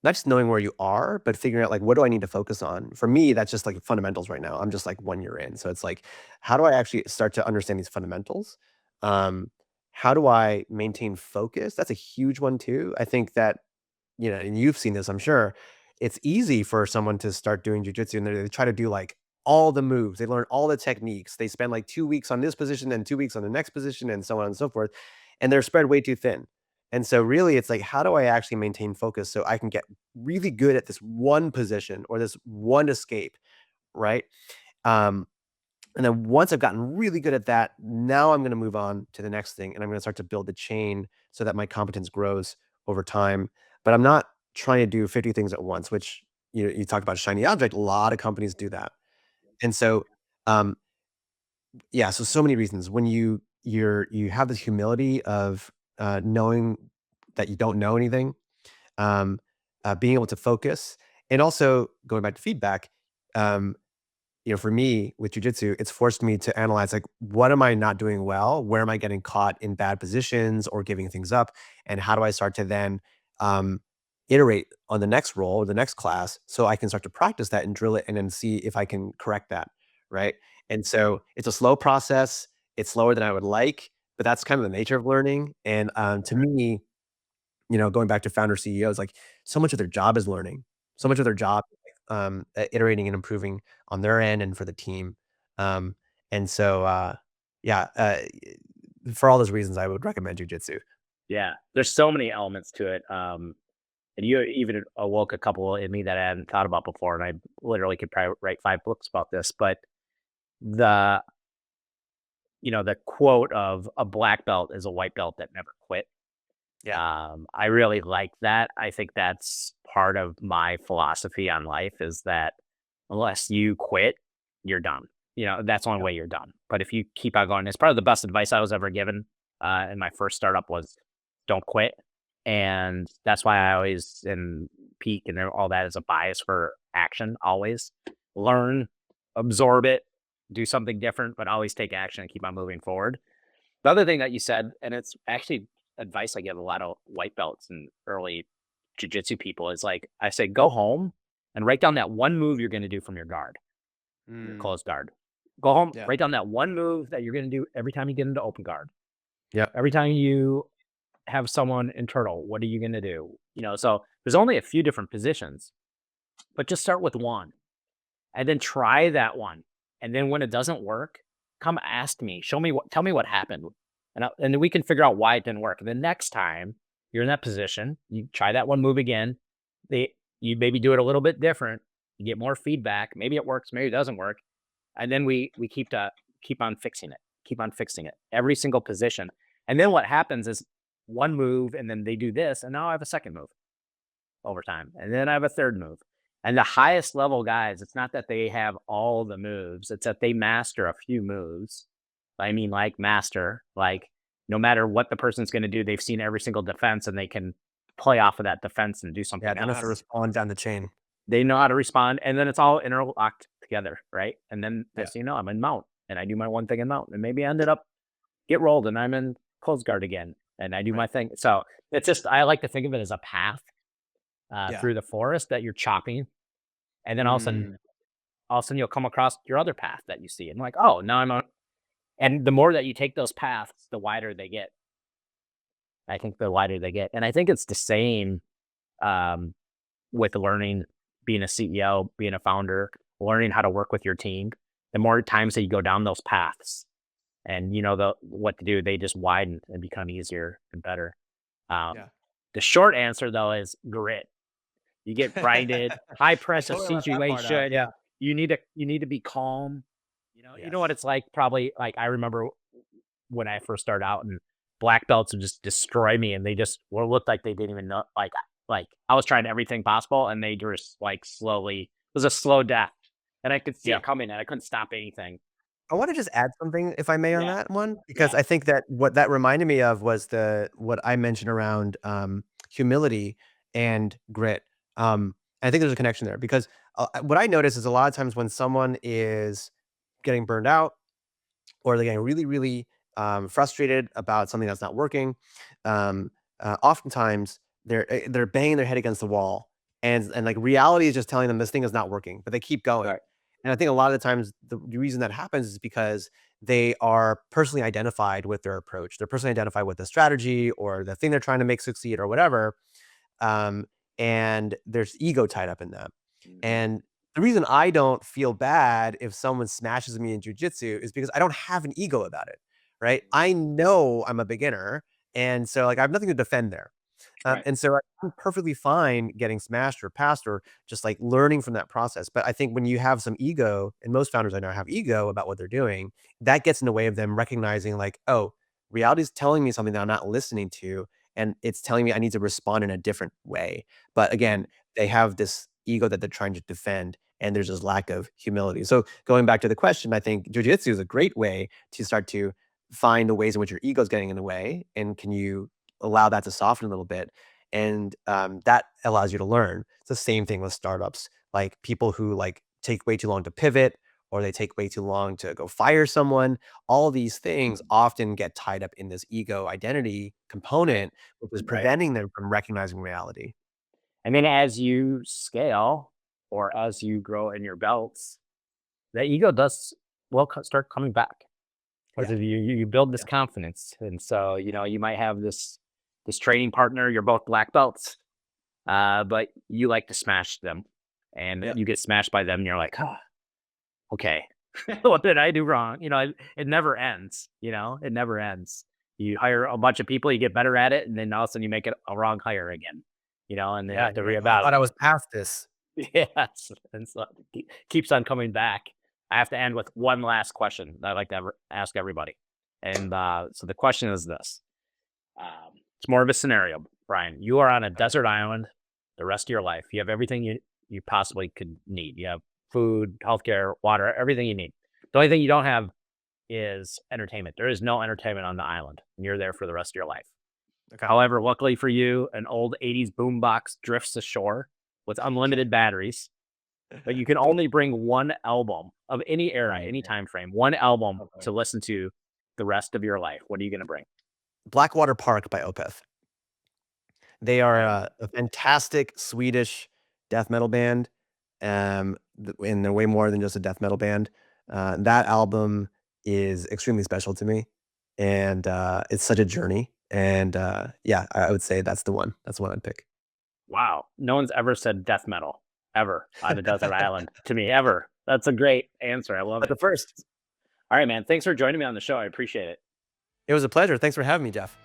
not just knowing where you are, but figuring out, like, what do I need to focus on? For me, that's just, like, fundamentals right now. I'm just, like, 1 year in. So it's like, how do I actually start to understand these fundamentals? Um, how do I maintain focus? That's a huge one too. I think that, and you've seen this, I'm sure. It's easy for someone to start doing jujitsu and they try to do, like, all the moves. They learn all the techniques. They spend, like, 2 weeks on this position and 2 weeks on the next position and so on and so forth, and they're spread way too thin. And so really it's like, how do I actually maintain focus so I can get really good at this one position or this one escape, right? Um, and then once I've gotten really good at that, now I'm gonna move on to the next thing, and I'm gonna start to build the chain so that my competence grows over time. But I'm not trying to do 50 things at once, which, you talk about shiny object, a lot of companies do that. And so, um, yeah, so many reasons. When you have this humility of, knowing that you don't know anything, um, being able to focus, and also going back to feedback, um, for me with jujitsu, it's forced me to analyze, like, what am I not doing well? Where am I getting caught in bad positions or giving things up? And how do I start to then um, iterate on the next role or the next class so I can start to practice that and drill it and then see if I can correct that. Right. And so it's a slow process. It's slower than I would like, but that's kind of the nature of learning. And to me, going back to founder CEOs, like, so much of their job is learning. So much of their job, iterating and improving on their end and for the team. Um, and so, yeah, for all those reasons, I would recommend jujitsu. Yeah. There's so many elements to it. And you even awoke a couple in me that I hadn't thought about before. And I literally could probably write 5 books about this. But the, the quote of a black belt is a white belt that never quit. Yeah. I really like that. I think that's part of my philosophy on life is that unless you quit, you're done. That's the only Yeah. way you're done. But if you keep on going, it's probably the best advice I was ever given in my first startup was don't quit. And that's why I always in peak and all that is a bias for action. Always learn, absorb it, do something different, but always take action and keep on moving forward. The other thing that you said, and it's actually advice I give a lot of white belts and early jujitsu people is like, I say, go home and write down that one move you're going to do from your guard. your Mm, closed guard. Go home, yeah. write down that one move that you're going to do every time you get into open guard. Yep. Every time you have someone in turtle, what are you going to do? So there's only a few different positions, but just start with one and then try that one. And then when it doesn't work, come ask me, tell me what happened. And then we can figure out why it didn't work. And the next time you're in that position, you try that one move again. You maybe do it a little bit different. You get more feedback. Maybe it works, maybe it doesn't work. And then we keep on fixing it, keep on fixing it, every single position. And then what happens is one move, and then they do this, and now I have a second move over time, and then I have a third move. And the highest level guys, it's not that they have all the moves; it's that they master a few moves. I mean, like master, like no matter what the person's going to do, they've seen every single defense, and they can play off of that defense and do Yeah, something they know how to else. respond down the chain. They know how to respond, and then it's all interlocked together, right? And then Yeah, next thing you know, I'm in mount, and I do my one thing in mount, and maybe I ended up get rolled, and I'm in closed guard again, and I do right. my thing. So it's just I like to think of it as a path Yeah. through the forest that you're chopping, and then Mm, all of a sudden you'll come across your other path that you see, and like, oh, now I'm on. And the more that you take those paths, the wider they get. I think the wider they get, and I think it's the same um, with learning, being a CEO, being a founder, learning how to work with your team. The more times that you go down those paths, and you know what to do, they just widen and become easier and better. Um, yeah. the short answer though is grit. You get grinded, high I pressure totally left that part out. situation. Yeah. You need to be calm. You know what Yes. it's like. Probably like I remember when I first started out, and black belts would just destroy me, and they just looked like they didn't even know. Like I was trying everything possible, and they just like slowly. It was a slow death, and I could see Yeah. it coming, and I couldn't stop anything. I wanna just add something, if I may, on Yeah, that one, because yeah, I think that what that reminded me of was what I mentioned around, humility and grit. I think there's a connection there because, what I notice is a lot of times when someone is getting burned out or they're getting really, really frustrated about something that's not working, um, oftentimes they're banging their head against the wall, and like reality is just telling them this thing is not working, but they keep going. right. And I think a lot of the times the reason that happens is because they are personally identified with their approach. They're personally identified with the strategy or the thing they're trying to make succeed or whatever, um, and there's ego tied up in that. Mhm. And the reason I don't feel bad if someone smashes me in jujitsu is because I don't have an ego about it, right? I know I'm a beginner, and so like I have nothing to defend there. Right. And so I'm perfectly fine getting smashed or passed or just like learning from that process. But I think when you have some ego, and most founders I know have ego about what they're doing, that gets in the way of them recognizing, like, oh, reality is telling me something that I'm not listening to. And it's telling me I need to respond in a different way. But again, they have this ego that they're trying to defend. And there's this lack of humility. So going back to the question, I think jujitsu is a great way to start to find the ways in which your ego is getting in the way. And can you allow that to soften a little bit? And that allows you to learn. It's the same thing with startups, like people who like take way too long to pivot or they take way too long to go fire someone. All these things often get tied up in this ego identity Right. component, which is Right. preventing them from recognizing reality. And then as you scale or as you grow in your belts, the ego does start coming back because Yeah. of you build this Yeah. confidence, and so you might have this training partner. You're both black belts, but you like to smash them, and Yeah. you get smashed by them, and you're like, oh, okay, what did I do wrong? It never ends. It never ends. You hire a bunch of people, you get better at it, and then all of a sudden you make it a wrong hire again. And then you Yeah. have to You're like, oh, I thought I reevaluate. was past this. Yes, and so keeps on coming back. I have to end with one last question that I like to ask everybody, and so the question is this: it's more of a scenario, Brian. You are on a Okay. desert island the rest of your life. You have everything you possibly could need. You have food, healthcare, water, everything you need. The only thing you don't have is entertainment. There is no entertainment on the island, and you're there for the rest of your life. Okay. However, luckily for you, an old 80s boombox drifts ashore with Okay. unlimited batteries, but you can only bring one album of any era, Oh any man. time frame, one album Oh boy. to listen to the rest of your life. What are you gonna bring? Blackwater Park by Opeth. They are Okay. a fantastic Swedish death metal band. and they're way more than just a death metal band. That album is extremely special to me, and it's such a journey. And yeah, I would say that's the one. That's the one I'd pick. Wow. No one's ever said death metal ever on a desert island to me ever. That's a great answer. I love But it. the first, All right, man. Thanks for joining me on the show. I appreciate it. it was a pleasure. Thanks for having me, Jeff.